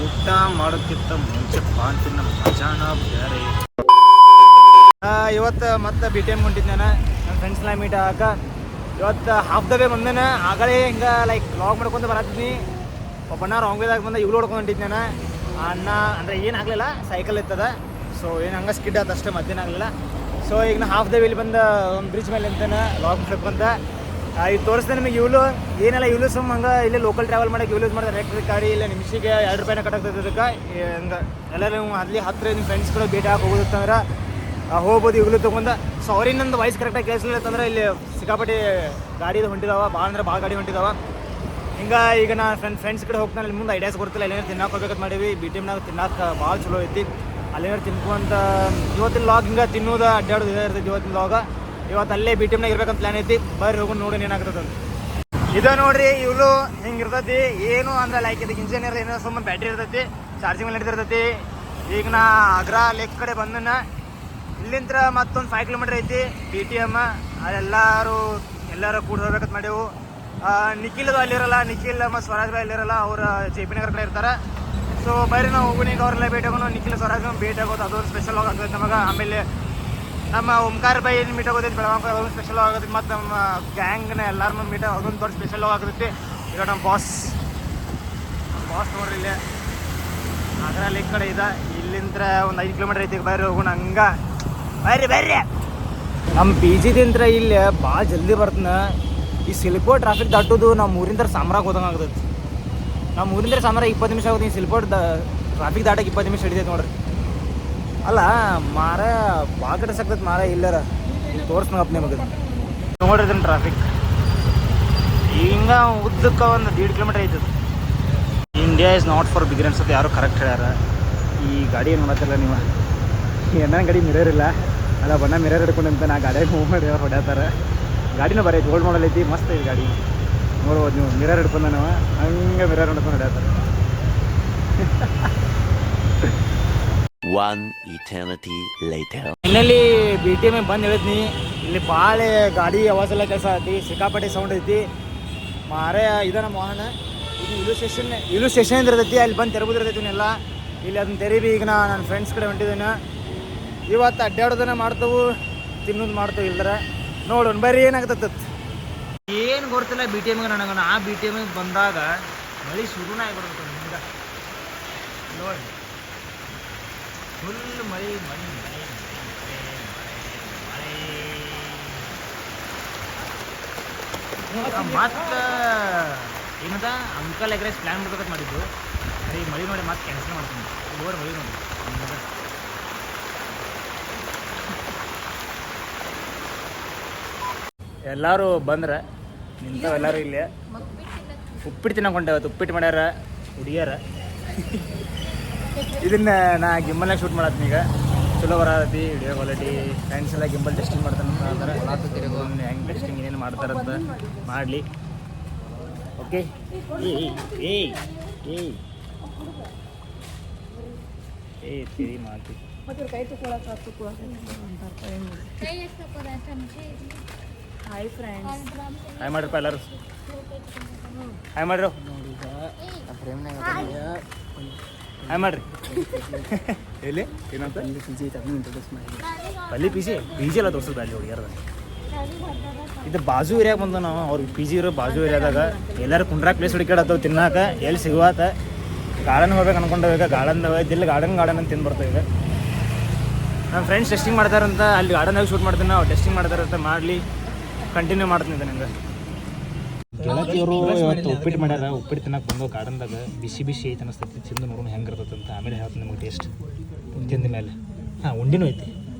ಊಟ ಮಾಡೋಕ್ಕಿಂತ ಮುಂಚೆ ಪಾಂತಿನ ಮಜಾನ ಬೇರೆ. ಇವತ್ತು ಮತ್ತೆ ಬಿ ಟಿ ಎಮ್ ಹೊಂಟಿದ್ದೆ ನಾನು ನನ್ನ ಫ್ರೆಂಡ್ಸ್ನ ಮೀಟ್ ಆಗ. ಇವತ್ತು ಹಾಫ್ ದ ವೇ ಬಂದೇನೆ. ಆಗಲೇ ಹಿಂಗೆ ಲೈಕ್ ಲಾಗ್ ಮಾಡ್ಕೊಂಡು ಬರತ್ತೀನಿ. ಒಬ್ಬಣ್ಣ ರಾಂಗ್ ವೇದಾಗ ಬಂದ ಇವ್ಳು ಹೊಡ್ಕೊಂಡು ಹೊಂಟಿದ್ದೆ ನಾನು. ಅಣ್ಣ ಅಂದರೆ ಏನಾಗಲಿಲ್ಲ, ಸೈಕಲ್ ಇರ್ತದ. ಸೊ ಏನು ಹಂಗೆ ಸ್ಕಿಡ್ ಆಯ್ತು ಅಷ್ಟೇ, ಮತ್ತೇನಾಗಲಿಲ್ಲ. ಸೊ ಈಗ ನಾ ಹಾಫ್ ದ ವೇಲಿ ಬಂದು ಒಂದು ಬ್ರಿಡ್ಜ್ ಮೇಲೆ ನಿಂತೇನೆ ಲಾಗ್ ಮಾಡ್ಕೊಂತ. ಇದು ತೋರಿಸ್ದೆ ನಿಮಗೆ. ಇವಳು ಏನೆಲ್ಲ ಇವಳು ಸುಮ್ಮ ಹಂಗೆ ಇಲ್ಲಿ ಲೋಕಲ್ ಟ್ರಾವೆಲ್ ಮಾಡೋಕೆ ಯೂಸ್ ಮಾಡ್ತಾರೆ. ಎಲೆಕ್ಟ್ರಿಕ್ ಗಾಡಿ ಇಲ್ಲ ನಿಮಿಷಕ್ಕೆ 2 ರೂಪಾಯಿನ ಕಟ್ಟಾಗ್ತದೆ. ಅದಕ್ಕೆ ಹಂಗೆ ಎಲ್ಲರೂ ಅಲ್ಲಿ ಹತ್ತಿರ ನಿಮ್ಮ ಫ್ರೆಂಡ್ಸ್ ಕೂಡ ಭೇಟಿ ಹಾಕಿ ಹೋಗೋದಂದ್ರೆ ಹೋಗ್ಬೋದು. ಇವ್ಗಳು ತೊಗೊಂಡು ಸಾರಿ ನಂದು ವಾಯ್ಸ್ ಕರೆಕ್ಟಾಗಿ ಕೇಳಿಸಲಿಲ್ಲ ಅಂತಂದ್ರೆ ಇಲ್ಲಿ ಸಿಕ್ಕಾಪಟ್ಟೆ ಗಾಡಿ ಹೊಂಟಿದಾವ, ಭಾಳ ಅಂದ್ರೆ ಭಾಳ ಗಾಡಿ ಹೊಂಟಿದಾವ. ಹಿಂಗೆ ಈಗ ನಾ ಫ್ರೆಂಡ್ಸ್ ಕಡೆ ಹೋಗ್ತಾನೆ. ಇಲ್ಲಿ ಮುಂದೆ ಐಡಿಯಾಸ್ ಗೊತ್ತಿಲ್ಲ. ಅಲ್ಲೇನಾರು ತಿನ್ನಕ್ಕೆ ಹೋಗ್ಬೇಕಂತ ಮಾಡೀವಿ. ಬಿ ಟಿ ಎಮ್ನಾಗ ತಿನ್ನಕ್ಕೆ ಭಾಳ ಚಲೋ ಐತಿ. ಅಲ್ಲೇನಾರು ತಿನ್ಕೊಂತ ಇವತ್ತಿನ ಲಾಗ್ ಹಿಂಗೆ ತಿನ್ನೋದು ಅಡ್ಡಾಡೋದು ಇದೇ ಇರ್ತೈತಿ ಇವತ್ತಿನ ಲಾಗ. ಇವತ್ತು ಅಲ್ಲೇ ಬಿ ಟಿ ಎಮ್ನಾಗ ಇರ್ಬೇಕಂತ ಪ್ಲಾನ್ ಐತಿ. ಬರ್ರಿ ಹೋಗಿ ನೋಡಿ ಏನಾಗ್ತದೆ ಅಂತ. ಇದು ನೋಡ್ರಿ ಇವಳು ಹಿಂಗೆ ಇರ್ತೈತಿ. ಏನು ಅಂದ್ರೆ ಲೈಕ್ ಇದಕ್ಕೆ ಇಂಜಿನಿಯರ್ ಏನೋ ಸುಮ್ಮನೆ ಬ್ಯಾಟ್ರಿ ಇರ್ತೈತಿ, ಚಾರ್ಜಿಂಗ್ ಮೇಲೆ ನಡೀತಿರ್ತೈತಿ. ಈಗ ನಾ ಆಗ್ರಾ ಲೇಕ್ ಕಡೆ ಬಂದನ. ಇಲ್ಲಿಂದ ಮತ್ತೊಂದು 5 ಕಿಲೋಮೀಟ್ರ್ ಐತಿ ಬಿ ಟಿ ಎಮ್. ಎಲ್ಲರೂ ಕೂಡ ಹೋಗ್ಬೇಕಂತ ಮಾಡೇವು. ನಿಖಿಲ್ ಅಲ್ಲಿರಲ್ಲ, ನಿಖಿಲ್ ಮತ್ತು ಸ್ವರಾಜ್ ಬಾಯ್ ಅಲ್ಲಿರಲ್ಲ, ಅವ್ರು ಜೆ ಪಿ ನಗರ ಕಡೆ ಇರ್ತಾರೆ. ಸೊ ಬರೀ ನಾವು ಹೋಗೋಣ. ಈಗ ಅವ್ರೆಲ್ಲ ಭೇಟಿ ಆಗೋಣ. ನಿಖಿಲ್ ಸ್ವರಾಜ್ ಭೇಟಿ ಆಗೋದು ಅದೊಂದು ಸ್ಪೆಷಲ್ ಆಗ್ತದೆ ನಮಗೆ. ಆಮೇಲೆ ನಮ್ಮ ಓಂಕಾರ ಬೈ ಮೀಟ್ ಆಗೋದೈತಿ ಬೆಳಗಾವಿ, ಅದೊಂದು ಸ್ಪೆಷಲ್ ಆಗೋದೈತಿ. ಮತ್ತು ನಮ್ಮ ಗ್ಯಾಂಗ್ನ ಎಲ್ಲರೂ ಮೀಟ್ ಅದೊಂದು ದೊಡ್ಡ ಸ್ಪೆಷಲ್ ಆಗ್ತೈತಿ. ಈಗ ನಮ್ಮ ಬಾಸ್ ನೋಡ್ರಿ ಇಲ್ಲೇ ಆಗ್ರಾ ಲೇಕ್ ಕಡೆ ಇದೆ. ಇಲ್ಲಿಂದ ಒಂದು 5 ಕಿಲೋಮೀಟ್ರ್ ಐತಿ. ಬರ್ರಿ ಹೋಗೋಣ. ಹಂಗೆ ಬರ್ರಿ. ನಮ್ಮ ಪಿ ಜಿದಿಂತ್ರ ಇಲ್ಲಿ ಭಾಳ ಜಲ್ದಿ ಬರ್ತನ. ಈ ಸಿಲ್ಕೋಟ್ ಟ್ರಾಫಿಕ್ ದಾಟೋದು ನಮ್ಮ ಊರಿಂದ ಸಾಮ್ರಾಗ ಹೋದಂಗೆ ಆಗ್ತೈತಿ. ನಮ್ಮ ಊರಿಂದ ಸಾಮ್ರಾಗ 20 ನಿಮಿಷ ಆಗುತ್ತೆ. ಈ ಸಿಲ್ಕೋಟ್ ಟ್ರಾಫಿಕ್ ದಾಟಕ್ಕೆ 20 ನಿಮಿಷ ಹಿಡಿತೈತೆ ನೋಡ್ರಿ. ಅಲ್ಲ ಮಾರ ಭಾಳ ಕಡೆ ಸಾಕ್ತೈತೆ ಮಾರ. ಇಲ್ಲರ ಇಲ್ಲಿ ತೋರಿಸ್ನಪ್ಪ ನಿಮಗೆ ನೋಡ್ರಿ ಇದನ್ನ ಟ್ರಾಫಿಕ್. ಹಿಂಗೆ ಉದ್ದಕ್ಕೆ ಒಂದು 1.5 ಕಿಲೋಮೀಟ್ರ್ ಐತದ. India is not for beginners ಅನ್ಸುತ್ತೆ, ಯಾರು ಕರೆಕ್ಟ್ ಹೇಳ್ಯಾರ. ಈ ಗಾಡಿ ಏನು ಮಾಡತ್ತಿಲ್ಲ ನೀವು. ನನ್ನ ಗಾಡಿ ಮಿರರ್ ಇಲ್ಲ ಅಲ್ಲ, ಬಣ್ಣ ಮಿರರ್ ಹಿಡ್ಕೊಂಡು ಅಂತ ನಾ ಗಾಡಿಯಾಗ ಮೂವ್ ಮಾಡಿ ಹೊಡ್ಯಾತಾರೆ. ಗಾಡಿನೂ ಬರೀ ಗೋಲ್ಡ್ ಮಾಡಲ್ ಐತಿ, ಮಸ್ತ್ ಐತಿ ಗಾಡಿ. ನೋಡ್ಬೋದು ನೀವು. ಮಿರರ್ ಹಿಡ್ಕೊಂಡು ನಾವು ಹಂಗೆ ಮಿರರ್ ಹಿಡ್ಕೊಂಡು ಹೊಡ್ಯಾತಾರೆ. ಇನ್ನಲ್ಲಿ ಬಿ ಟಿ ಎಮ್ ಬಂದು ಹೇಳಿದ್ನಿ. ಇಲ್ಲಿ ಭಾಳ ಗಾಡಿ ಆವಾಜ್ ಎಲ್ಲ ಕೆಲಸ ಐತಿ, ಸಿಕ್ಕಾಪಟ್ಟೆ ಸೌಂಡ್ ಐತಿ ಮಾರೇ. ಇದ ನಮ್ಮ ವಾಹನ. ಇದು ಇಲು ಸ್ಟೇಷನ್ ಇರ್ತೈತಿ. ಅಲ್ಲಿ ಬಂದು ತೆರಬೋದಿರ್ತೈತಿ ಎಲ್ಲ. ಇಲ್ಲಿ ಅದನ್ನ ತೆರೀವಿ. ಈಗ ನನ್ನ ಫ್ರೆಂಡ್ಸ್ ಕಡೆ ಹೊಂಟಿದ್ದೇನೆ. ಇವತ್ತು ಅಡ್ಡಾಡೋದನ್ನ ಮಾಡ್ತವು, ತಿನ್ನೋದು ಮಾಡ್ತೇವೆ. ಇಲ್ದರ ನೋಡೋಣ ಬರ್ರಿ ಏನಾಗ್ತದ. ಏನು ಗೊತ್ತಿಲ್ಲ ಬಿ ಟಿ ಎಮ್ಗೆ ನನಗೆ. ಆ ಬಿ ಟಿ ಎಮ್ಗೆ ಬಂದಾಗ ಮಳೆ ಶುರುನೇ ಆಗಿಬಿಡ್ತು. ಹಿಂಗೆ ನೋಡಿ ಫುಲ್ ಮಳೆ. ಮತ್ತು ಏನದ ಅಂಕಲ್ ಎಗ್ರೆಸ್ ಪ್ಲ್ಯಾನ್ ಮಾಡ್ಬೇಕಂತ ಮಾಡಿದ್ದು. ಅದೇ ಮಳೆ ನೋಡಿ ಮತ್ತೆ ಕ್ಯಾನ್ಸಲ್ ಮಾಡ್ತೀನಿ. ಓವರ್ ಮಳೆ ನೋಡಿ. ಎಲ್ಲರೂ ಬಂದ್ರೆ ನಿಂತವ. ಎಲ್ಲರೂ ಇಲ್ಲೇ ಉಪ್ಪಿಟ್ಟು ತಿನ್ನಕೊಂಡೆ. ಅವತ್ತು ಉಪ್ಪಿಟ್ಟು ಮಾಡ್ಯಾರ ಹುಡುಗಿಯಾರ. ಇದನ್ನ ನಾ ಗಿಂಬಲ್ನಾಗ ಶೂಟ್ ಮಾಡತ್ತೀನಿ. ಈಗ ಚಲೋ ಬರತೈತಿ ವಿಡಿಯೋ ಕ್ವಾಲಿಟಿ. ಫ್ರೆಂಡ್ಸ್ ಎಲ್ಲ ಗಿಂಬಲ್ ಟೆಸ್ಟಿಂಗ್ ಮಾಡ್ತಾನೆ ಹೆಂಗೆ ಟೆಸ್ಟಿಂಗ್ ಏನೇನು ಮಾಡ್ತಾರಂತ ಮಾಡಲಿ. ಓಕೆ. ತಿರಿ ಮಾಡ್ತೀವಿ. Hi friends. ಹಾಯ್ ಮಾಡ್ರಪ್ಪ ಎಲ್ಲರೂ. ಹಾಯ್ ಮಾಡ್ರಿ. ಹಾಯ್ ಮಾಡ್ರಿ. ಎಲ್ಲಿ ಏನಂತ ಅಲ್ಲಿ ಪಿ ಜಿ ಎಲ್ಲ ತೋರಿಸಿದ ಅಲ್ಲಿ ಹುಡುಗಿಯರ್ದ. ಇದು ಬಾಜು ಏರಿಯಾಗೆ ಬಂದ ನಾವು. ಅವ್ರ ಪಿ ಜಿ ಇರೋ ಬಾಜು ಏರಿಯಾದಾಗ ಎಲ್ಲರೂ ಕುಂಡ್ರಾಕ್ ಪ್ಲೇಸ್ ಹುಡುಕಾಡತ್ತವ ತಿನ್ನಾಕ. ಎಲ್ಲಿ ಸಿಗುವಾತ ಗಾರ್ಡನ್ ಹೋಗ್ಬೇಕು ಅನ್ಕೊಂಡಾಗ ಗಾರ್ಡನ್ ಇದಿಲ್ಲ. ಗಾರ್ಡನ್ ಅಂತ ತಿಂದು ಬರ್ತೇವೆ. ನಮ್ಮ ಫ್ರೆಂಡ್ಸ್ ಟೆಸ್ಟಿಂಗ್ ಮಾಡ್ತಾರಂತ ಅಲ್ಲಿ ಗಾರ್ಡನ್ನಾಗ ಶೂಟ್ ಮಾಡ್ತೀನಿ. ಅವ್ರು ಟೆಸ್ಟಿಂಗ್ ಮಾಡ್ತಾರಂತ ಮಾಡಲಿ. ಕಂಟಿನ್ಯೂ ಮಾಡ್ತೀನಿ ನನಗೆ. ಗೆಳತಿಯವರು ಇವತ್ತು ಉಪ್ಪಿಟ್ಟು ಮಾಡ್ಯಾರ. ಉಪ್ಪಿಟ್ಟು ತಿನ್ನಕ್ಕೆ ಬಂದು ಗಾರ್ಡನ್ದಾಗ ಬಿಸಿ ಐತೆ ಅನಿಸ್ತೈತಿ. ತಿಂದು ನೋಡೋಣ ಹೆಂಗೆ ಇರ್ತೈತೆ ಅಂತ. ಆಮೇಲೆ ಹೇಳ್ತೀನಿ ನಿಮಗೆ ಟೇಸ್ಟ್ ತಿಂದ ಮೇಲೆ. ಉಂಡಿನೂ ಐತಿ.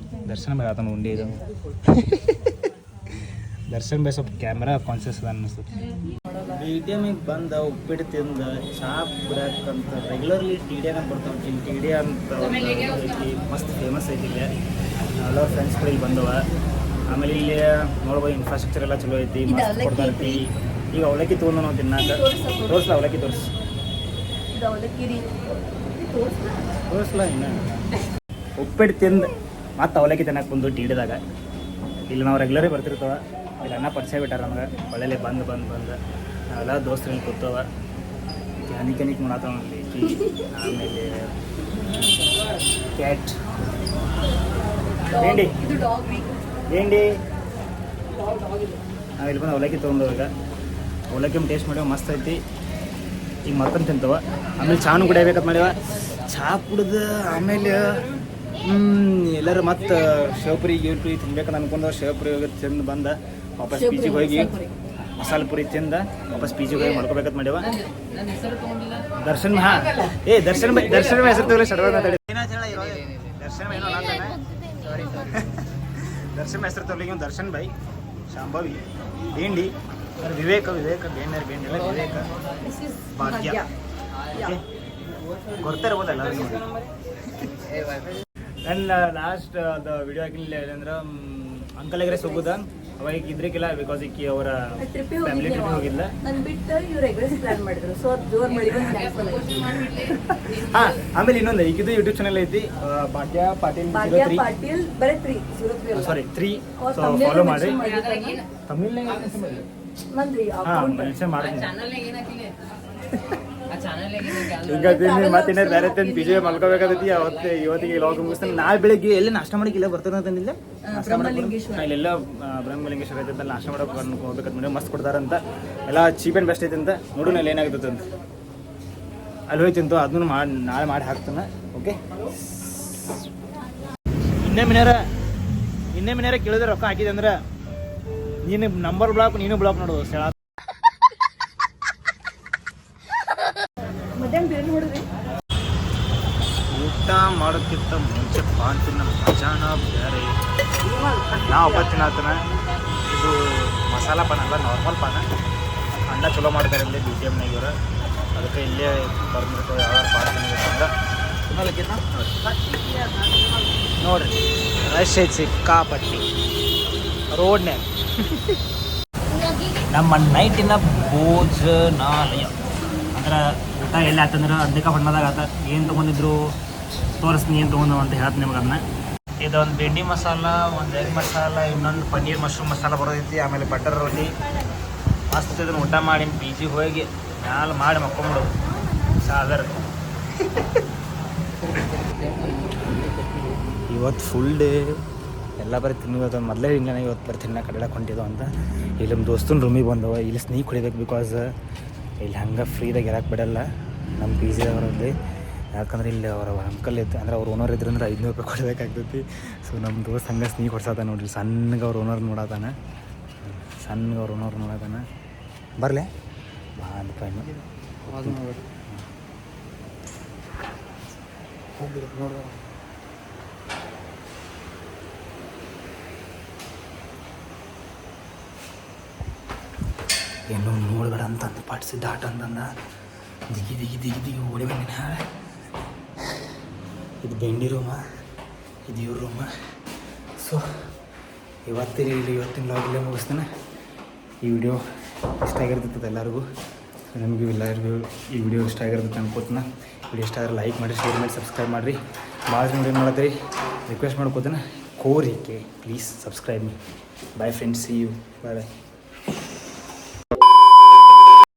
ದರ್ಶನ ಮೇಲೆ ಹೇಳ್ತಾನೆ ಉಂಡಿ ಇದು. ದರ್ಶನ್ ಬೈ ಸ್ವಲ್ಪ ಕ್ಯಾಮ್ರಾ ಕಾನ್ಸಿಯಸ್ ಅದ ಅನ್ನಿಸ್ತೈತಿ. ಬಿ ಟಿ ಎಮ್ಗೆ ಬಂದ ಉಪ್ಪಿಟ್ಟು ತಿಂದು ಚಹಾ ಕುಡಿಯೋಕ್ಕಂತ ರೆಗ್ಯುಲರ್ಲಿ ಟಿ ಡಿ ಅಂತ ಬರ್ತಾವೆ. ಇಲ್ಲಿ ಟಿ ಡಿ ಅಂತ ಐತಿ, ಮಸ್ತ್ ಫೇಮಸ್ ಐತಿ. ಇಲ್ಲಿ ಹಲೋ ಫ್ರೆಂಡ್ಸ್ ಕೂಡ ಇಲ್ಲಿ ಬಂದವ. ಆಮೇಲೆ ಇಲ್ಲಿ ನೋಡ್ಬೋದು ಇನ್ಫ್ರಾಸ್ಟ್ರಕ್ಚರ್ ಎಲ್ಲ ಚಲೋ ಐತಿ, ಮಸ್ತ್ ಕೊಡ್ತಾರೈತಿ. ಈಗ ಅವಲಕ್ಕಿ ತೊಗೊಂಡು ನಾವು ತಿನ್ನಾಕ ತೋರಿಸ್ಲಾ. ಅವಲಕ್ಕಿ ತೋರಿಸ್ಲಾ. ಇನ್ನು ಉಪ್ಪಿಟ್ಟು ತಿಂದು ಮತ್ತು ಅವಲಕ್ಕಿ ತಿನ್ನಕ್ಕೆ ಬಂದು ಟಿ ಡಿದಾಗ. ಇಲ್ಲಿ ನಾವು ರೆಗ್ಯುಲರೇ ಬರ್ತಿರ್ತವೆ. ಇಲ್ಲಿ ಅನ್ನ ಪರಿಚಯ ಬಿಟ್ಟಾರ ನಮ್ಗೆ. ಒಳ್ಳೆ ಬಂದು ನಾವೆಲ್ಲ ದೋಸ್ತರಲ್ಲಿ ಕೂತವ ಕ್ಯಾನಿಕ್ ಮಾಡತ್ತಾವ ಲೇಕಿ ಆಮೇಲೆ ಕ್ಯಾಟ್ ಏಂಡಿ ಇದು ಡಾಗ್ ಏಂಡಿ ನಾವು ಇಲ್ಲಿ ಬಂದು ಅವಲಕ್ಕಿ ತೊಗೊಂಡೋಗ ಅವಲಕ್ಕಿ ಟೇಸ್ಟ್ ಮಾಡ್ಯಾವ ಮಸ್ತ್ ಐತಿ ಈಗ ಮತ್ತೊಂದು ತಿಂತವ ಆಮೇಲೆ ಚಾನು ಕುಡಿಯಬೇಕಂತ ಮಾಡ್ಯಾವ ಚಹಾ ಕುಡ್ದು ಆಮೇಲೆ ಎಲ್ಲರೂ ಮತ್ತೆ ಶಿವಪುರಿ ಗಿವಪುರಿ ತಿನ್ಬೇಕಂತ ಅನ್ಕೊಂಡು ಶಿವಪುರಿ ಹೋಗಿ ತಿಂದು ಬಂದ ವಾಪಸ್ ಪಿ ಜಿಗೆ ಹೋಗಿ ಮಸಾಲೆ ಪುರಿ ತಿಂದ ವಾಪಸ್ ಪಿ ಜಿಗೆ ಹೋಗಿ ಮಾಡ್ಕೋಬೇಕಂತ ಮಾಡ್ಯಾವ ದರ್ಶನ್ ದರ್ಶನ್ ಹೆಸರು ತಗೊಳ್ಳಿ ಸಡವ ಮಾತಾಡಿ ದರ್ಶನ್ ಹೆಸರು ತಗೊಳ್ಳಿ ದರ್ಶನ್ ಬೈ ಶಾಂಭವಿ ಬೇಂಡಿ ವಿವೇಕ ಬೇಂಡರ್ ಬೇಂಡೆಲ್ಲ ವಿವೇಕ ಭಾಗ್ಯ ಗೊತ್ತಿರ್ಬೋದಲ್ಲ ನನ್ನ ಲಾಸ್ಟ್ ಅದು ವಿಡಿಯೋ ಹಾಕಿಲ್ಲ ಏನಂದ್ರೆ ಅಂಕಲ್ ಎಗ್ರೆಸ್ ಹೋಗುದ ಅವಾಗ ಇದ್ರಿಕಿಲ್ಲ ಬಿಕಾಸ್ ಈಕಿ ಅವರ ಫ್ಯಾಮಿಲಿ ಟ್ರಿಪ್ ಹೋಗಿಲ್ಲ ನಾನು ಬಿಟ್ಟು ಇವ್ರು ಎಗ್ರೆಸ್ ಪ್ಲಾನ್ ಮಾಡಿದ್ರು ಸೊ ಜೋರ್ ಮಾಡಿ ಹಾ ಆಮೇಲೆ ಇನ್ನೊಂದು ಈಗಿದು ಯೂಟ್ಯೂಬ್ ಚಾನಲ್ ಐತಿ ಭಾಗ್ಯ ಪಾಟೀಲ್ ಪಾಟೀಲ್ ಬರೀ 3 ಸಾರಿ 3 ಸೊ ಫಾಲೋ ಮಾಡಿ ತಮಿಳ್ನಾಗ ಮಂದ್ರಿ ಮೆನ್ಷನ್ ಮಾಡ್ತೀನಿ ಈಗ ಮತ್ತೆ ಬೇರೆ ತಂದು ಪಿ ಜಿ ಮಲ್ಕೋಬೇಕಾದೈತಿ ಇವತ್ತಿಗೆ ಲಾಗ್ ಮುಗಿಸ್ತಾನೆ ನಾಳೆ ಬೆಳಿಗ್ಗೆ ಎಲ್ಲಿ ನಾಷ್ಟ ಮಾಡಕ್ಕೆ ಇಲ್ಲ ಬರ್ತಾನೆ ಅಂತಂದಿಲ್ಲ ಇಲ್ಲೆಲ್ಲ ಬ್ರಹ್ಮಲಿಂಗೇಶ್ವರ ಐತೆ ನಾಷ್ಟ ಮಾಡಕ್ಕೆ ಹೋಗ್ಬೇಕಂತ ನೋಡಿ ಮಸ್ತ್ ಕೊಡ್ತಾರಂತ ಎಲ್ಲ ಚೀಪ್ ಆ್ಯಂಡ್ ಬೆಸ್ಟ್ ಐತೆ ಅಂತ ನೋಡು ಅಲ್ಲಿ ಏನಾಗುತ್ತೆ ಅಂತ ಅಲ್ಲಿ ಹೋಯ್ತಿಂತು ಅದನ್ನು ನಾಳೆ ಮಾಡಿ ಹಾಕ್ತಾನೆ ಓಕೆ ಇನ್ನೇ ಮಿನೇರ ಕೇಳಿದ್ರೆ ರೊಕ್ಕ ಹಾಕಿದೆ ಅಂದ್ರೆ ನೀನು ನಂಬರ್ ಬ್ಲಾಕ್ ನೀನು ಬ್ಲಾಕ್ ನೋಡು ಸ್ಥಳ ಊಟ ಮಾಡೋಕ್ಕಿಂತ ಮುಂಚೆ ಪಾನ್ ತಿನ್ನ ಮಜಾನ ಬೇರೆ ನಾ ಒಬ್ಬ ತಿನ್ನತ್ತನ ಇದು ಮಸಾಲ ಪಾನ ಅಲ್ಲ ನಾರ್ಮಲ್ ಪಾನ ಅಣ್ಣ ಚಲೋ ಮಾಡ್ತಾರೆ ಇಲ್ಲಿ ಬಿ ಟಿ ಎಮ್ನಾಗ ಇವರು ಅದಕ್ಕೆ ಇಲ್ಲೇ ಬರ್ಬಿಟ್ಟು ಯಾವ್ಯಾವ ಪಾನ್ ತಿನ್ನಬೇಕಂದ್ರೆ ತಿನ್ನೋಲಕ್ಕಿಂತ ನೋಡ್ರಿ ರಶ್ ಐತಿ ಸಿಕ್ಕಾಪಟ್ಟಿ ರೋಡ್ನ್ಯಾಗ ನಮ್ಮ ನೈಟಿನ ಭೋಜನಾಲಯ ಅಂದ್ರೆ ಊಟ ಎಲ್ಲಿ ಆತಂದ್ರೆ ಅರ್ಧಕ ಬಣ್ಣದಾಗ ಆತ ಏನು ತೊಗೊಂಡಿದ್ರು ತೋರಿಸ್ತೀನಿ ಏನು ತೊಗೊಂಡು ಅಂತ ಹೇಳ್ತೀನಿ ನಿಮ್ಗೆ ಅದನ್ನ ಇದೊಂದು ಬೆಂಡಿ ಮಸಾಲ ಒಂದು ಎಗ್ ಮಸಾಲ ಇನ್ನೊಂದು ಪನ್ನೀರ್ ಮಶ್ರೂಮ್ ಮಸಾಲ ಬರೋದೈತಿ ಆಮೇಲೆ ಬಟರ್ ರೋಟಿ ಮಸ್ತ್ ಇದನ್ನು ಊಟ ಮಾಡಿ ಪಿ ಜಿಗೆ ಹೋಗಿ ಮ್ಯಾಲೆ ಮಾಡಿ ಮಕ್ಕೊಂಬಿಡು ಸಾಗರ್ ಇವತ್ತು ಫುಲ್ ಡೇ ಎಲ್ಲ ಬರೀ ತಿನ್ನೋದು ಮೊದಲೇ ಹಿಂಗೆ ಇವತ್ತು ಬರೀ ತಿನ್ನಕ್ಕೆ ಕಡೆಯಕ್ಕೆ ಹೊಂಟಿದ್ದು ಅಂತ ಇಲ್ಲಿ ನಮ್ಮ ದೋಸ್ತನ ರೂಮಿಗೆ ಬಂದವ ಇಲ್ಲಿ ಸ್ನೀಕ್ ಕುಡಿಬೇಕು ಬಿಕಾಸ್ ಇಲ್ಲಿ ಹಂಗೆ ಫ್ರೀದಾಗ ಇರಕ್ಕೆ ಬಿಡಲ್ಲ ನಮ್ಮ ಪಿ ಜಿದವರಲ್ಲಿ ಯಾಕಂದ್ರೆ ಇಲ್ಲಿ ಅವರ ಅಂಕಲ್ ಇತ್ತು ಅಂದ್ರೆ ಅವ್ರು ಓನರ್ ಇದ್ರಂದ್ರೆ 500 ರೂಪಾಯಿ ಕೊಡಬೇಕಾಗ್ತೈತಿ ಸೊ ನಮ್ಮ ದೋಸ್ತ್ ಹಂಗೆ ಸ್ನೀಕ್ ಹೊಡ್ಸತ್ತ ನೋಡ್ರಿ ಸಣ್ಣಗೆ ಅವ್ರ ಓನರ್ ನೋಡತಾನೆ ಬರಲೇ ಭಾಳ ರೂಪಾಯಿ ಏನೋ ನೋಡ್ಬೇಡ ಅಂತಂದು ಪಾಟಿಸಿದ್ದ ಆಟ ಅಂತಂದ ದಿಗಿ ಓಡಿ ಬಂದಿನ ಇದು ಬೆಂಡಿ ರೂಮ ಇದು ಇವ್ರ ರೂಮ ಸೊ ಇವತ್ತಿನ ಲಾಗಲ್ಲೇ ಮುಗಿಸ್ತಾನೆ ಈ ವಿಡಿಯೋ ಇಷ್ಟ ಆಗಿರ್ತೈತೆ ಎಲ್ಲರಿಗೂ ನಮಗೂ ಎಲ್ಲರಿಗೂ ಈ ವಿಡಿಯೋ ಇಷ್ಟ ಆಗಿರ್ತೈತೆ ಅನ್ಕೋತಾನೆ ವಿಡಿಯೋ ಇಷ್ಟ ಆದರೆ ಲೈಕ್ ಮಾಡಿ ಶೇರ್ ಮಾಡಿ ಸಬ್ಸ್ಕ್ರೈಬ್ ಮಾಡಿರಿ ಭಾಳ ಜನ ಏನು ಮಾಡತ್ತೀರಿ ರಿಕ್ವೆಸ್ಟ್ ಮಾಡ್ಕೋತಾನೆ ಕೋರಿಕೆ please subscribe me bye friends see you bye